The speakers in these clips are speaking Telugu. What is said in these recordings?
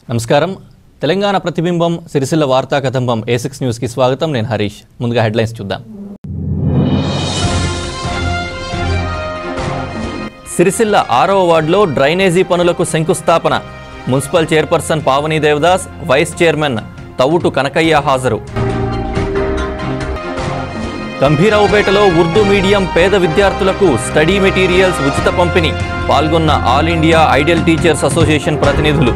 నమస్కారం. తెలంగాణ ప్రతిబింబం సిరిసిల్ల వార్తా కథంబం A6 న్యూస్ కి స్వాగతం. నేను హరీష్. ముందుగా హెడ్లైన్స్ చూద్దాం. సిరిసిల్ల 6వ వార్డులో డ్రైనేజీ పనులకు శంకుస్థాపన. Municipal chairperson Pavani Devadas, vice chairman Tavvutu Kanakayya హాజరు. గంభీరావుపేటలో ఉర్దూ మీడియం పేద విద్యార్థులకు స్టడీ మెటీరియల్స్ ఉచిత పంపిణీ. పాల్గొన్న all India ideal teachers association ప్రతినిధులు.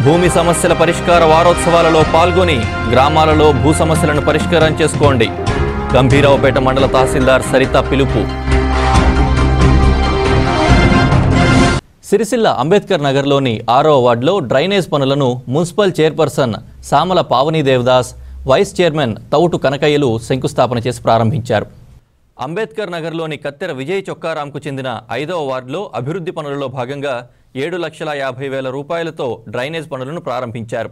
భూమి సమస్యల పరిష్కార వారోత్సవాలలో పాల్గొని గ్రామాలలో భూ సమస్యలను పరిష్కారం చేసుకోండి. గంభీరావుపేట మండల తహసీల్దార్ సరిత పిలుపు. సిరిసిల్ల అంబేద్కర్ నగర్లోని 6వ వార్డులో డ్రైనేజ్ పనులను municipal chairperson Samala Pavani Devadas, vice chairman Tavvutu కనకయ్యలు శంకుస్థాపన చేసి ప్రారంభించారు. అంబేద్కర్ నగర్లోని కత్తెర విజయ్ చొక్కారాంకు చెందిన 5వ వార్డులో అభివృద్ధి పనులలో భాగంగా 7,50,000 రూపాయలతో డ్రైనేజ్ పనులను ప్రారంభించారు.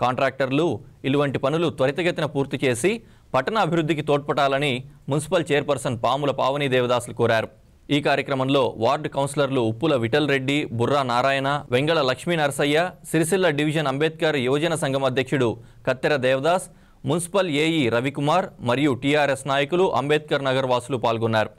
కాంట్రాక్టర్లు ఇటువంటి పనులు త్వరితగతిన పూర్తి చేసి పట్టణ అభివృద్ధికి తోడ్పడాలని మున్సిపల్ చైర్పర్సన్ పాముల పావని దేవదాసులు కోరారు. ఈ కార్యక్రమంలో వార్డు కౌన్సిలర్లు ఉప్పుల విఠల్ రెడ్డి, బుర్రా నారాయణ, వెంగళ లక్ష్మీ నరసయ్య, సిరిసిల్ల డివిజన్ అంబేద్కర్ యువజన సంఘం అధ్యక్షుడు కత్తెర దేవదాస్, మున్సిపల్ ఏఈ రవికుమార్ మరియు టీఆర్ఎస్ నాయకులు, అంబేద్కర్ నగర్ వాసులు పాల్గొన్నారు.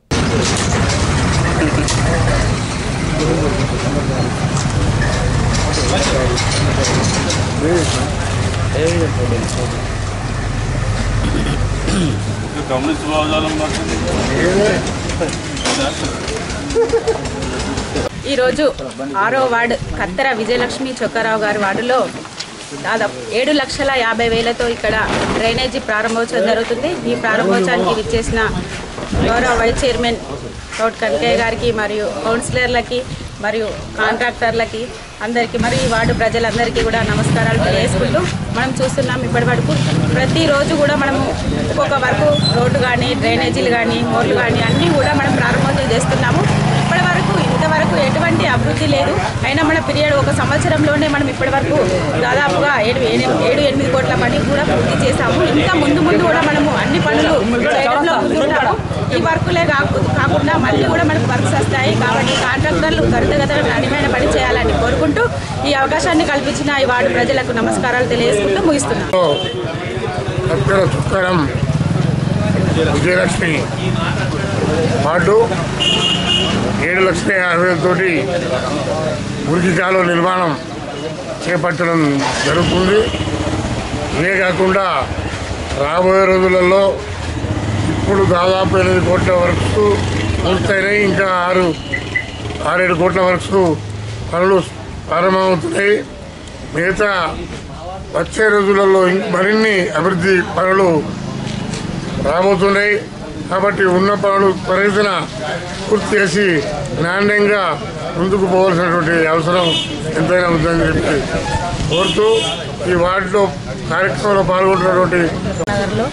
ఈరోజు 6వ వార్డు కత్తెర విజయలక్ష్మి చొక్కారావు గారి వార్డులో దాదాపు 7,50,000తో ఇక్కడ డ్రైనేజీ ప్రారంభోత్సవం జరుగుతుంది. ఈ ప్రారంభోత్సవానికి విచ్చేసిన గౌరవ వైస్ చైర్మన్ తవ్వుటు కనకయ్య గారికి మరియు కౌన్సిలర్లకి మరియు కాంట్రాక్టర్లకి అందరికీ మరియు ఈ వార్డు ప్రజలందరికీ కూడా నమస్కారాలు తెలియజేసుకుంటూ మనం చూస్తున్నాం ఇప్పటి వరకు ప్రతిరోజు కూడా మనము ఒక్కొక్క వరకు రోడ్డు కానీ డ్రైనేజీలు కానీ మోర్లు కానీ అన్నీ కూడా మనం ప్రారంభోత్సవం చేస్తున్నాము. ఇప్పటి వరకు ఇంతవరకు ఎటువంటి అభివృద్ధి లేదు. అయినా మన పీరియడ్ ఒక సంవత్సరంలోనే మనం ఇప్పటి వరకు దాదాపుగా 7-8 కోట్ల పని కూడా పూర్తి చేశాము. ఇంకా ముందు కూడా మనము అన్ని పనులు చేయడంలో ముందుంటాము. ఈ వర్కులే కాకుండా మళ్ళీ కూడా మనకు వర్క్స్ వస్తాయి. కాబట్టి కాంట్రాక్టర్లు త్వరితగతిన నాణ్యమైన పని చేయాలని కోరుకుంటూ ఈ అవకాశాన్ని కల్పించిన ఈ వార్డు ప్రజలకు నమస్కారాలు తెలియజేసుకుంటూ ముగిస్తున్నాం. విజయలక్ష్మి వార్డు 7,50,000 మురికి కాలువ నిర్మాణం చేపట్టడం జరుగుతుంది. ఇదే కాకుండా రాబోయే రోజులలో ఇప్పుడు దాదాపు 8 కోట్ల వర్క్స్ పూర్తయినాయి. ఇంకా 6-7 కోట్ల వర్క్స్ పనులు ప్రారంభమవుతున్నాయి. మిగతా వచ్చే రోజులలో మరిన్ని అభివృద్ధి పనులు రాబోతున్నాయి. కాబట్టి ఉన్న పనులు త్వరితన పూర్తి చేసి నాణ్యంగా ముందుకు పోవాల్సినటువంటి అవసరం ఎంతైనా ఉందని చెప్పి కోరుతూ ఈ వార్డులో కార్యక్రమంలో పాల్గొంటున్నటువంటి నగర్లో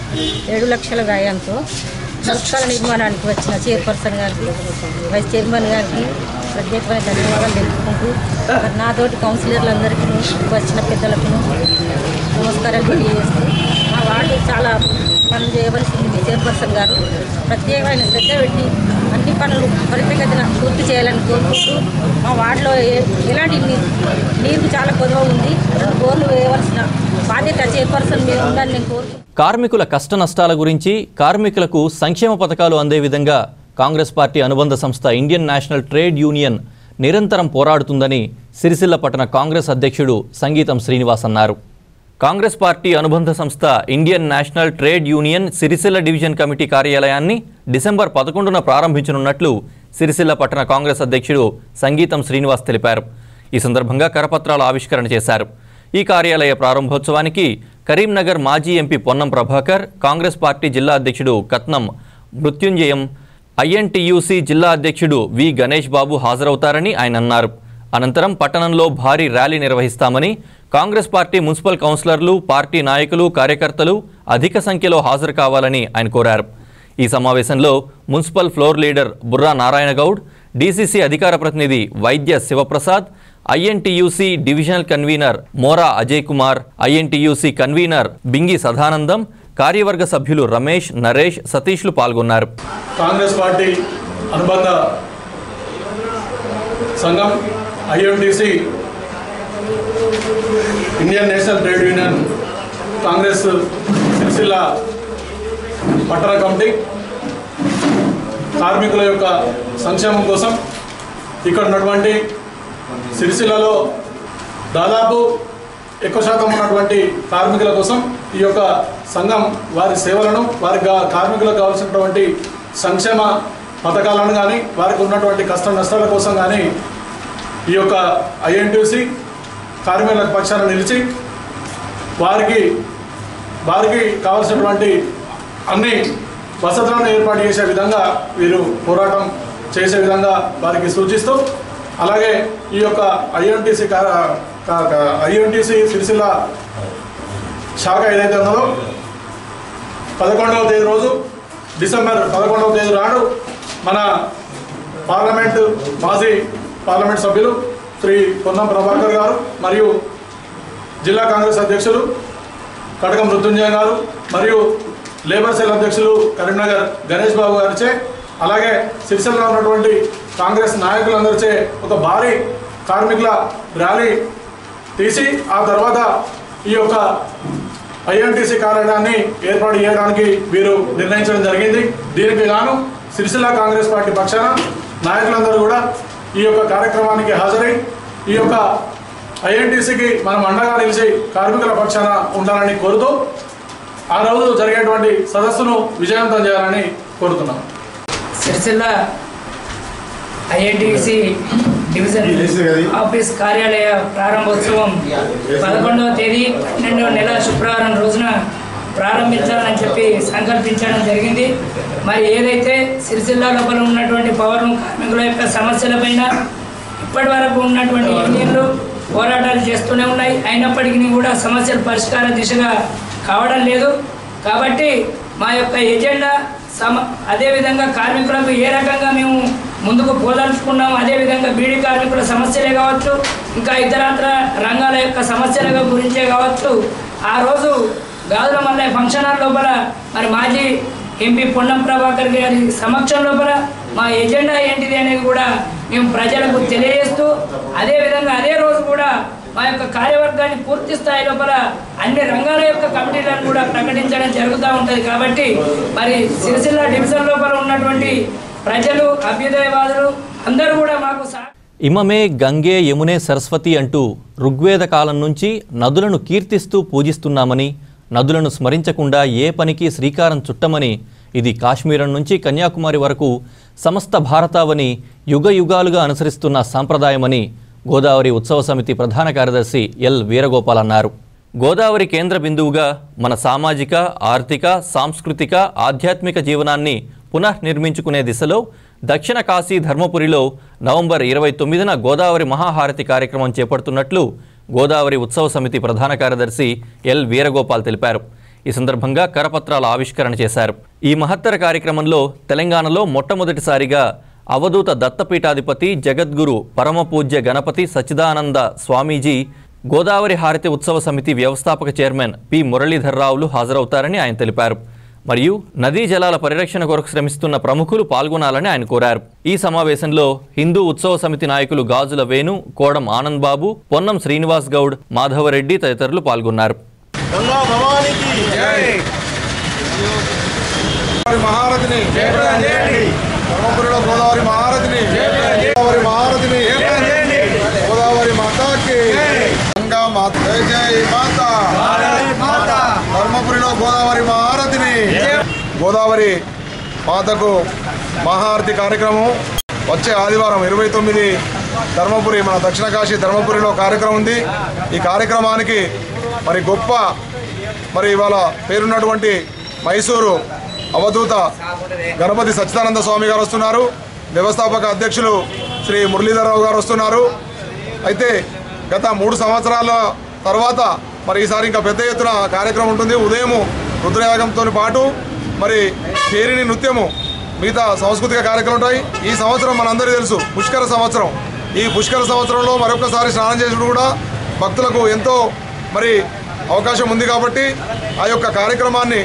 7 లక్షల వ్యయంతో మున్సిపల్ నిర్మాణానికి వచ్చిన చైర్పర్సన్ గారికి, వైస్ చైర్మన్ గారికి ప్రత్యేకమైన ధన్యవాదాలు తెలుపుకుంటూ నాతోటి కౌన్సిలర్లందరికీ వచ్చిన పెద్దలకు నమస్కారాలు తెలియజేస్తూ మా వార్డు చాలా పనులు చేయవలసి ఉంది. చైర్పర్సన్ గారు ప్రత్యేకమైన శ్రద్ధ పెట్టి అన్ని పనులు త్వరితగతిన పూర్తి చేయాలని కోరుకుంటూ మా వార్డులో ఎలాంటి నీరు చాలా కొద్దుగా ఉంది. 2 బోర్లు వేయవలసిన బాధ్యత చైర్పర్సన్ మీద ఉందని నేను కోరుకుంటున్నాను. కార్మికుల కష్ట నష్టాల గురించి, కార్మికులకు సంక్షేమ పథకాలు అందే విధంగా కాంగ్రెస్ పార్టీ అనుబంధ సంస్థ ఇండియన్ నేషనల్ ట్రేడ్ యూనియన్ నిరంతరం పోరాడుతుందని సిరిసిల్ల పట్టణ కాంగ్రెస్ అధ్యక్షుడు సంగీతం శ్రీనివాస్ అన్నారు. కాంగ్రెస్ పార్టీ అనుబంధ సంస్థ Indian National Trade union Sircilla division committee కార్యాలయాన్ని డిసెంబర్ 11న ప్రారంభించనున్నట్లు సిరిసిల్ల పట్టణ కాంగ్రెస్ అధ్యక్షుడు సంగీతం శ్రీనివాస్ తెలిపారు. ఈ సందర్భంగా కరపత్రాల ఆవిష్కరణ చేశారు. ఈ కార్యాలయ ప్రారంభోత్సవానికి కరీంనగర్ మాజీ ఎంపీ పొన్నం ప్రభాకర్, కాంగ్రెస్ పార్టీ జిల్లా అధ్యక్షుడు కత్నం మృత్యుంజయం, ఐఎన్టీయూసీ జిల్లా అధ్యక్షుడు వి గణేష్ బాబు హాజరవుతారని ఆయన అన్నారు. అనంతరం పట్టణంలో భారీ ర్యాలీ నిర్వహిస్తామని, కాంగ్రెస్ పార్టీ మున్సిపల్ కౌన్సిలర్లు, పార్టీ నాయకులు, కార్యకర్తలు అధిక సంఖ్యలో హాజరు కావాలని ఆయన కోరారు. ఈ సమావేశంలో municipal floor leader Burra Narayana Goud, DCC అధికార ప్రతినిధి Vaidya Shivaprasad, INTUC divisional convener Mora Ajay Kumar, INTUC convener Bingi Sadanandam, కార్యవర్గ సభ్యులు రమేష్, నరేష్, సతీష్లు పాల్గొన్నారు. కాంగ్రెస్ పార్టీ అనుబంధ సంఘం IMTC Indian National Trade Union Congress Sircilla పట్టణ కమిటీ కార్మికుల యొక్క సంక్షేమం కోసం ఇక్కడ ఉన్నటువంటి సిరిసిల్లలో దాదాపు ఎక్కువ శాతం ఉన్నటువంటి కార్మికుల కోసం ఈ యొక్క సంఘం వారి సేవలను వారికి కార్మికులకు కావాల్సినటువంటి సంక్షేమ పథకాలను కానీ వారికి ఉన్నటువంటి కష్ట నష్టాల కోసం కానీ ఈ యొక్క ఐఎన్టీసీ కార్మికుల పక్షాన నిలిచి వారికి కావాల్సినటువంటి అన్ని వసతులను ఏర్పాటు చేసే విధంగా వీరు పోరాటం చేసే విధంగా వారికి సూచిస్తూ అలాగే ఈ యొక్క ఐఎన్టీసీ సిరిసిల్ల శాఖ ఏదైతే ఉన్నదో 11వ తేదీ రోజు డిసెంబర్ 11వ తేదీ నాడు మన మాజీ పార్లమెంట్ సభ్యులు శ్రీ పొన్నం ప్రభాకర్ గారు మరియు జిల్లా కాంగ్రెస్ అధ్యక్షులు కడకం మృత్యుంజయ గారు మరియు లేబర్ సెల్ అధ్యక్షులు కరీంనగర్ గణేష్ బాబు గారిచే అలాగే సిరిసిల్లలో ఉన్నటువంటి కాంగ్రెస్ నాయకులందరిచే ఒక భారీ కార్మికుల ర్యాలీ తీసి ఆ తర్వాత ఈ యొక్క ఐఎన్టీసీ కార్యాలయాన్ని ఏర్పాటు చేయడానికి వీరు నిర్ణయించడం జరిగింది. దీనికి గాను సిరిసిల్ల కాంగ్రెస్ పార్టీ పక్షాన నాయకులందరూ కూడా ఈ యొక్క కార్యక్రమానికి హాజరై ఈ యొక్క ఐఎన్టీసీకి మనం అండగా నిలిచి కార్మికుల పక్షాన ఉండాలని కోరుతూ ఆ రోజు జరిగేటువంటి సదస్సును విజయవంతం చేయాలని కోరుతున్నాం. సిరిసిల్ల ఐఎన్టీసీ డివిజన్ ఆఫీస్ కార్యాలయ ప్రారంభోత్సవం 11వ తేదీ 12వ నెల శుక్రవారం రోజున ప్రారంభించాలని చెప్పి సంకల్పించడం జరిగింది. మరి ఏదైతే సిరిసిల్ల లోపల ఉన్నటువంటి పవర్ కార్మికుల యొక్క సమస్యలపైన ఇప్పటి వరకు ఉన్నటువంటి యూనియన్లు పోరాటాలు చేస్తూనే ఉన్నాయి. అయినప్పటికీ కూడా సమస్యల పరిష్కార దిశగా కావడం లేదు. కాబట్టి మా యొక్క ఎజెండా అదేవిధంగా కార్మికులకు ఏ రకంగా మేము ముందుకు పోదలుచుకున్నాం, అదేవిధంగా బీడీ కార్మికుల సమస్యలే కావచ్చు, ఇంకా ఇతరత్ర రంగాల యొక్క సమస్యల గురించే కావచ్చు, ఆ రోజు గాజుల మల్లయ్య ఫంక్షన్ హాల్ లోపల మరి మాజీ ఎంపీ పొన్నం ప్రభాకర్ గారి సమక్షం లోపల మా ఎజెండా ఏంటిది అనేది కూడా మేము ప్రజలకు తెలియజేస్తూ అదేవిధంగా అదే రోజు కూడా మా యొక్క కార్యవర్గాన్ని పూర్తి స్థాయి లోపల అన్ని రంగాల యొక్క కమిటీలను కూడా ప్రకటించడం జరుగుతూ ఉంటుంది. కాబట్టి మరి సిరిసిల్ల డివిజన్ లోపల ఉన్నటువంటి ప్రజలు అభ్యుదయవాదులు అందరూ కూడా మాకు ఇమమే గంగే యమునే సరస్వతి అంటూ ఋగ్వేద కాలం నుంచి నదులను కీర్తిస్తూ పూజిస్తున్నామని, నదులను స్మరించకుండా ఏ పనికి శ్రీకారం చుట్టమని, ఇది కాశ్మీరం నుంచి కన్యాకుమారి వరకు సమస్త భారతావని యుగ యుగాలుగా అనుసరిస్తున్న సాంప్రదాయమని గోదావరి ఉత్సవ సమితి ప్రధాన కార్యదర్శి ఎల్ వీరగోపాల్ అన్నారు. గోదావరి కేంద్ర బిందువుగా మన సామాజిక, ఆర్థిక, సాంస్కృతిక, ఆధ్యాత్మిక జీవనాన్ని పునఃనిర్మించుకునే దిశలో దక్షిణ కాశీ ధర్మపురిలో నవంబర్ 29న గోదావరి మహాహారతి కార్యక్రమం చేపడుతున్నట్లు గోదావరి ఉత్సవ సమితి ప్రధాన కార్యదర్శి ఎల్ వీరగోపాల్ తెలిపారు. ఈ సందర్భంగా కరపత్రాల ఆవిష్కరణ చేశారు. ఈ మహత్తర కార్యక్రమంలో తెలంగాణలో మొట్టమొదటిసారిగా అవధూత దత్తపీఠాధిపతి జగద్గురు పరమపూజ్య గణపతి సచ్చిదానంద స్వామీజీ, గోదావరి హారతి ఉత్సవ సమితి వ్యవస్థాపక చైర్మన్ పి మురళీధర్రావులు హాజరవుతారని ఆయన తెలిపారు. మరియు నదీ జలాల పరిరక్షణ కొరకు శ్రమిస్తున్న ప్రముఖులు పాల్గొనాలని ఆయన కోరారు. ఈ సమావేశంలో హిందూ ఉత్సవ సమితి నాయకులు గాజుల వేణు, కోడం ఆనంద్ బాబు, పొన్నం శ్రీనివాస్ గౌడ్, మాధవరెడ్డి తదితరులు పాల్గొన్నారు. గోదావరి మాతకు మహాహారతి కార్యక్రమం వచ్చే ఆదివారం 29 ధర్మపురి మన దక్షిణ కాశీ ధర్మపురిలో కార్యక్రమం ఉంది. ఈ కార్యక్రమానికి మరి గొప్ప ఇవాళ పేరున్నటువంటి మైసూరు అవధూత గణపతి సచ్చిదానంద స్వామి గారు వస్తున్నారు. వ్యవస్థాపక అధ్యక్షులు శ్రీ మురళీధర్రావు గారు వస్తున్నారు. అయితే గత 3 సంవత్సరాల తర్వాత మరి ఈసారి ఇంకా పెద్ద ఎత్తున కార్యక్రమం ఉంటుంది. ఉదయం రుద్రయాగంతో పాటు మరి పేరిని నృత్యము, మిగతా సాంస్కృతిక కార్యక్రమాలు ఉంటాయి. ఈ సంవత్సరం మనందరికీ తెలుసు పుష్కర సంవత్సరం. ఈ పుష్కర సంవత్సరంలో మరొకసారి స్నానం చేసినప్పుడు కూడా భక్తులకు ఎంతో మరి అవకాశం ఉంది. కాబట్టి ఆ యొక్క కార్యక్రమాన్ని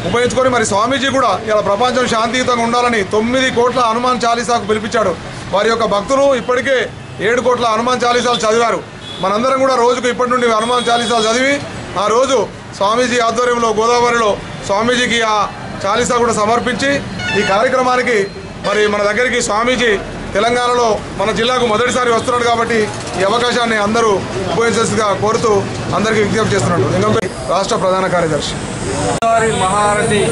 ఉపయోగించుకొని మరి స్వామీజీ కూడా ఇలా ప్రపంచం శాంతియుతంగా ఉండాలని 9 కోట్ల హనుమాన్ చాలీసాకు పిలిపించాడు. వారి యొక్క భక్తులు ఇప్పటికే 7 కోట్ల హనుమాన్ చాలీసాలు చదివారు. మనందరం కూడా రోజుకు ఇప్పటి నుండి హనుమాన్ చాలీసాలు చదివి ఆ రోజు స్వామీజీ ఆధ్వర్యంలో గోదావరిలో స్వామీజీకి ఆ చాలీసా కూడా సమర్పించి ఈ కార్యక్రమానికి మరి మన దగ్గరికి స్వామీజీ తెలంగాణలో మన జిల్లాకు మొదటిసారి వస్తున్నాడు కాబట్టి ఈ అవకాశాన్ని అందరూ ఉపయోగించాల్సిందిగా కోరుతూ అందరికీ విజ్ఞప్తి చేస్తున్నాడు. లింగంపై రాష్ట్ర ప్రధాన కార్యదర్శి. గోదావరి మహారతి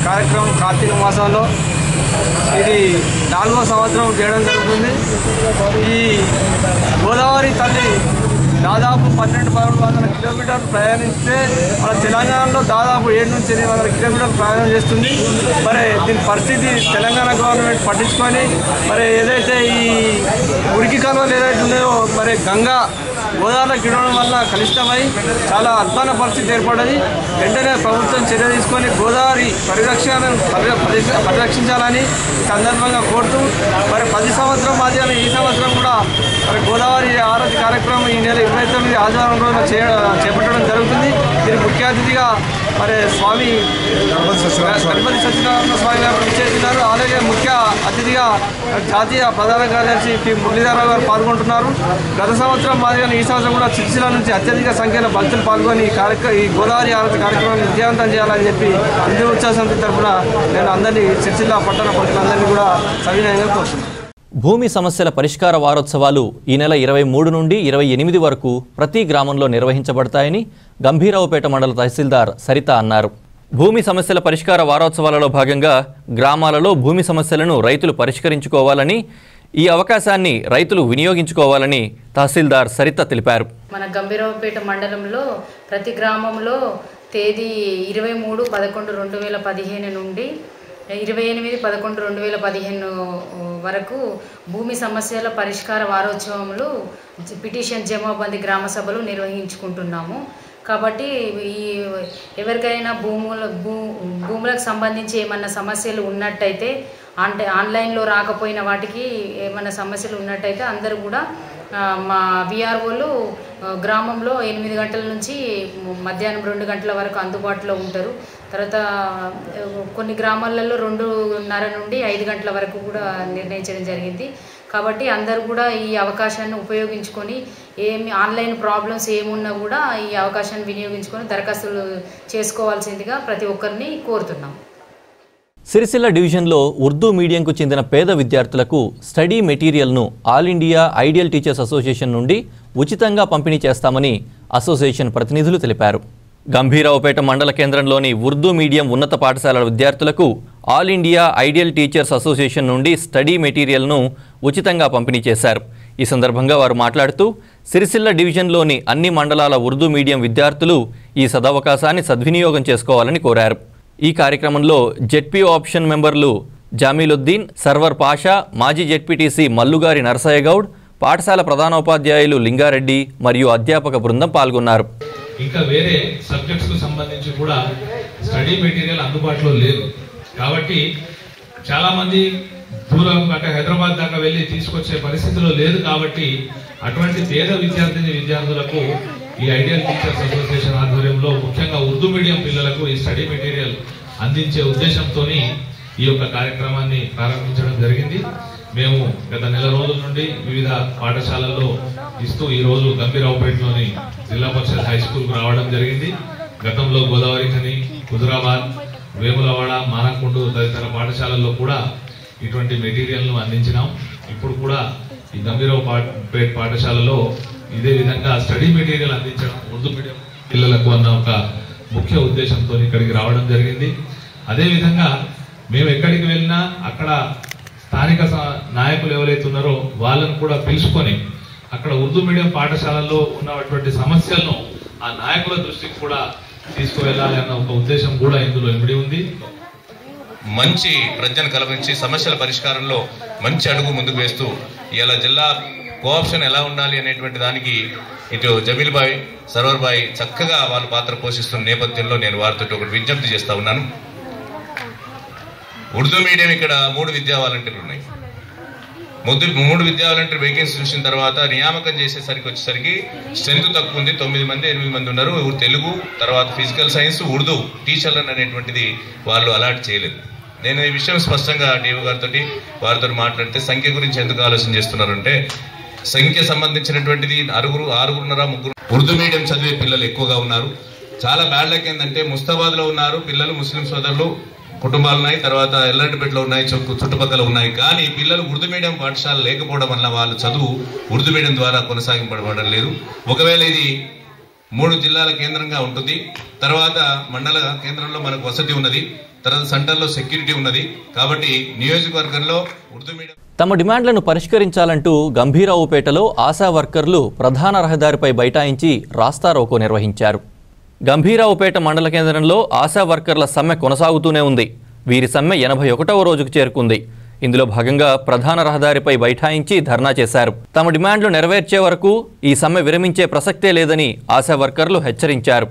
కార్యక్రమం కార్తీక మాసంలో ఇది 4వ సంవత్సరం చేయడం జరుగుతుంది. ఈ గోదావరి తల్లి దాదాపు 1200-1300 కిలోమీటర్లు ప్రయాణిస్తే మన తెలంగాణలో దాదాపు 700 నుంచి 800 కిలోమీటర్లు ప్రయాణం చేస్తుంది. మరి దీని పరిస్థితి తెలంగాణ గవర్నమెంట్ పట్టించుకొని మరి ఏదైతే ఈ మురికి కాలువలు ఏదైతే ఉన్నాయో మరి గంగా గోదావరిలో గిడవడం వల్ల కలుషితమై చాలా అధ్వాన పరిస్థితి ఏర్పడ్డది. వెంటనే ప్రభుత్వం చర్య తీసుకొని గోదావరి పరిరక్షించాలని సందర్భంగా కోరుతూ మరి 10 సంవత్సరం మాదిరి ఈ సంవత్సరం కూడా మరి గోదావరి ఆరతి కార్యక్రమం ఈ నెల 29 ఆదివారం రోజున చేపట్టడం జరుగుతుంది. దీనికి ముఖ్య అతిథిగా మరి స్వామి గణపతి సత్యనారాయణ స్వామి గారు విచ్చేస్తున్నారు. అలాగే ముఖ్య అతిథిగా జాతీయ ప్రధాన కార్యదర్శి పి మురళీధరరావు గారు పాల్గొంటున్నారు. గత సంవత్సరం మాదిరిగా ఈ సంవత్సరం కూడా సిరిసిల్ల నుంచి అత్యధిక సంఖ్యలో భక్తులు పాల్గొని ఈ గోదావరి ఆరతి కార్యక్రమాన్ని విజయవంతం చేయాలని చెప్పి హిందూ ఉత్సవ సమితి తరఫున నేను అందరినీ సిరిసిల్ల పట్టణ ప్రజలందరినీ కూడా సవినయంగా కోరుతున్నాను. భూమి సమస్యల పరిష్కార వారోత్సవాలు ఈ నెల 23 నుండి 28 వరకు ప్రతి గ్రామంలో నిర్వహించబడతాయని గంభీరావుపేట మండల తహసీల్దార్ సరిత అన్నారు. భూమి సమస్యల పరిష్కార వారోత్సవాలలో భాగంగా గ్రామాలలో భూమి సమస్యలను రైతులు పరిష్కరించుకోవాలని, ఈ అవకాశాన్ని రైతులు వినియోగించుకోవాలని తహసీల్దార్ సరిత తెలిపారు. మన గంభీరావుపేట మండలంలో ప్రతి గ్రామంలో తేదీ 23/11/2015 నుండి 28/11/2015 వరకు భూమి సమస్యల పరిష్కార వారోత్సవములు పిటిషన్ జమాబందీ గ్రామ సభలు నిర్వహించుకుంటున్నాము. కాబట్టి ఎవరికైనా భూములకు సంబంధించి ఏమన్నా సమస్యలు ఉన్నట్టయితే అంటే ఆన్లైన్లో రాకపోయిన వాటికి ఏమన్నా సమస్యలు ఉన్నట్టయితే అందరూ కూడా మా విఆర్ఓలు గ్రామంలో 8 గంటల నుంచి మధ్యాహ్నం 2 గంటల వరకు అందుబాటులో ఉంటారు. తర్వాత కొన్ని గ్రామాలలో 2:30 నుండి 5 గంటల వరకు కూడా నిర్ణయించడం జరిగింది. కాబట్టి అందరూ కూడా ఈ అవకాశాన్ని ఉపయోగించుకొని ఏమి ఆన్లైన్ ప్రాబ్లమ్స్ ఏమున్నా కూడా ఈ అవకాశాన్ని వినియోగించుకొని దరఖాస్తులు చేసుకోవాల్సిందిగా ప్రతి ఒక్కరిని కోరుతున్నాం. సిరిసిల్ల డివిజన్లో ఉర్దూ మీడియంకు చెందిన పేద విద్యార్థులకు స్టడీ మెటీరియల్ను all India ideal teachers association నుండి ఉచితంగా పంపిణీ చేస్తామని అసోసియేషన్ ప్రతినిధులు తెలిపారు. గంభీరావుపేట మండల కేంద్రంలోని ఉర్దూ మీడియం ఉన్నత పాఠశాలల విద్యార్థులకు all India ideal teachers association నుండి స్టడీ మెటీరియల్ను ఉచితంగా పంపిణీ చేశారు. ఈ సందర్భంగా వారు మాట్లాడుతూ సిరిసిల్ల డివిజన్లోని అన్ని మండలాల ఉర్దూ మీడియం విద్యార్థులు ఈ సదవకాశాన్ని సద్వినియోగం చేసుకోవాలని కోరారు. ఈ కార్యక్రమంలో జెడ్పీ ఆప్షన్ మెంబర్లు జామీలుద్దీన్, సర్వర్ పాషా, మాజీ జెడ్పీటీసీ మల్లుగారి నరసయ్య గౌడ్, పాఠశాల ప్రధానోపాధ్యాయులు లింగారెడ్డి మరియు అధ్యాపక బృందం పాల్గొన్నారు. ఇంకా వేరే సబ్జెక్ట్స్ కు సంబంధించి కూడా స్టడీ మెటీరియల్ అందుబాటులో లేదు కాబట్టి చాలా మంది దూరం అంటే హైదరాబాద్ దాకా వెళ్ళి తీసుకొచ్చే పరిస్థితిలో లేదు కాబట్టి అటువంటి పేద విద్యార్థులకు ఈ ఐడియల్ టీచర్స్ అసోసియేషన్ ఆధ్వర్యంలో ముఖ్యంగా ఉర్దూ మీడియం పిల్లలకు ఈ స్టడీ మెటీరియల్ అందించే ఉద్దేశంతో ఈ యొక్క కార్యక్రమాన్ని ప్రారంభించడం జరిగింది. మేము గత నెల రోజుల నుండి వివిధ పాఠశాలల్లో ఇస్తూ ఈ రోజు గంభీరావుపేటలోని జిల్లా పరిషత్ హై స్కూల్ కు రావడం జరిగింది. గతంలో గోదావరి ఖని, హుజురాబాద్, వేములవాడ, మానకొండ తదితర పాఠశాలల్లో కూడా ఇటువంటి మెటీరియల్ ను అందించినాం. ఇప్పుడు కూడా ఈ గంభీరావుపేట పాఠశాలలో ఇదే విధంగా స్టడీ మెటీరియల్ అందించడం ఉర్దూ మీడియం పిల్లలకు అన్న ఒక ముఖ్య ఉద్దేశంతో ఇక్కడికి రావడం జరిగింది. అదేవిధంగా మేము ఎక్కడికి వెళ్ళినా అక్కడ స్థానిక నాయకులు ఎవరైతే ఉన్నారో వాళ్ళను కూడా పిలుచుకొని అక్కడ ఉర్దూ మీడియం పాఠశాలల్లో ఉన్నటువంటి సమస్యలను ఆ నాయకుల దృష్టికి కూడా తీసుకువెళ్ళాలి అన్న ఒక ఉద్దేశం కూడా ఇందులో ఇమిడి ఉంది. మంచి ప్రజ్ఞను కల్పించి సమస్యల పరిష్కారంలో మంచి అడుగు ముందుకు వేస్తూ ఇలా జిల్లా కోఆప్షన్ ఎలా ఉండాలి అనేటువంటి దానికి ఇటు జమీల్ బాయ్, సర్వర్ బాయ్ చక్కగా వాళ్ళు పాత్ర పోషిస్తున్న నేపథ్యంలో నేను వారితో ఒకటి విజ్ఞప్తి చేస్తా ఉన్నాను. ఉర్దూ మీడియం ఇక్కడ 3 విద్యా వాలంటీర్లు ఉన్నాయి. 3 విద్యా వాలంటీర్ వేకెన్సీ చూసిన తర్వాత నియామకం వచ్చేసరికి స్ట్రెంత్ తక్కువ ఉంది. 9 మంది 8 మంది ఉన్నారు. తెలుగు, తర్వాత ఫిజికల్ సైన్స్, ఉర్దూ టీచర్లను అనేటువంటిది వాళ్ళు అలాట్ చేయలేదు. నేను ఈ విషయం స్పష్టంగా డిఓ గారితో వారితో మాట్లాడితే సంఖ్య గురించి ఎందుకు ఆలోచన చేస్తున్నారంటే సంఖ్య సంబంధించినటువంటిది ఆరుగురున్నర ముగ్గురు ఉర్దూ మీడియం చదివే పిల్లలు ఎక్కువగా ఉన్నారు. చాలా బ్యాడ్ లక్ ఏంటంటే ముస్తాబాద్లో ఉన్నారు పిల్లలు, ముస్లిం సోదరులు కుటుంబాలు ఉన్నాయి, తర్వాత ఎల్లంటిపేటలో ఉన్నాయి, చుట్టుపక్కల ఉన్నాయి. కానీ పిల్లలు ఉర్దూ మీడియం పాఠశాల లేకపోవడం వల్ల వాళ్ళు చదువు ఉర్దూ మీడియం ద్వారా కొనసాగింపబడడం లేదు. ఒకవేళ ఇది 3 జిల్లాల కేంద్రంగా ఉంటుంది, తర్వాత మండల కేంద్రంలో మనకు వసతి ఉన్నది, తర్వాత సెంటర్లో సెక్యూరిటీ ఉన్నది. కాబట్టి నియోజకవర్గంలో ఉర్దూ మీడియం తమ డిమాండ్లను పరిష్కరించాలంటూ గంభీరావుపేటలో ఆశా వర్కర్లు ప్రధాన రహదారిపై బైఠాయించి రాస్తారోకో నిర్వహించారు. గంభీరావుపేట మండల కేంద్రంలో ఆశా వర్కర్ల సమ్మె కొనసాగుతూనే ఉంది. వీరి సమ్మె 81వ రోజుకు చేరుకుంది. ఇందులో భాగంగా ప్రధాన రహదారిపై బైఠాయించి ధర్నా చేశారు. తమ డిమాండ్లు నెరవేర్చే వరకు ఈ సమ్మె విరమించే ప్రసక్తే లేదని ఆశా వర్కర్లు హెచ్చరించారు.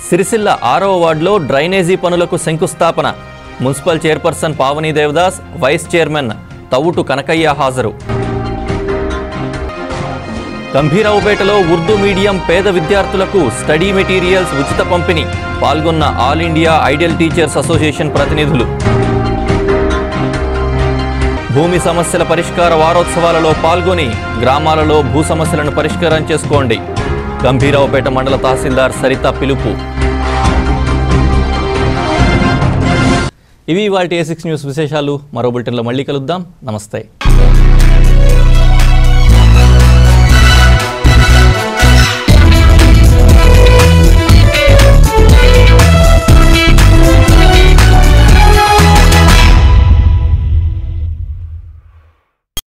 సిరిసిల్ల 6వ వార్డులో డ్రైనేజీ పనులకు శంకుస్థాపన. Municipal chairperson Pavani Devadas, vice chairman Tavvutu Kanakayya హాజరు. గంభీరావుపేటలో ఉర్దూ మీడియం పేద విద్యార్థులకు స్టడీ మెటీరియల్స్ ఉచిత పంపిణీ. పాల్గొన్న all India ideal teachers association ప్రతినిధులు. భూమి సమస్యల పరిష్కార వారోత్సవాలలో పాల్గొని గ్రామాలలో భూ సమస్యలను పరిష్కారం చేసుకోండి. గంభీరావుపేట మండల తహసీల్దార్ సరిత పిలుపు. ఇవి ఇవాల్టి A6 న్యూస్ విశేషాలు. మరో బులెటిన్లో మళ్ళీ కలుద్దాం. నమస్తే.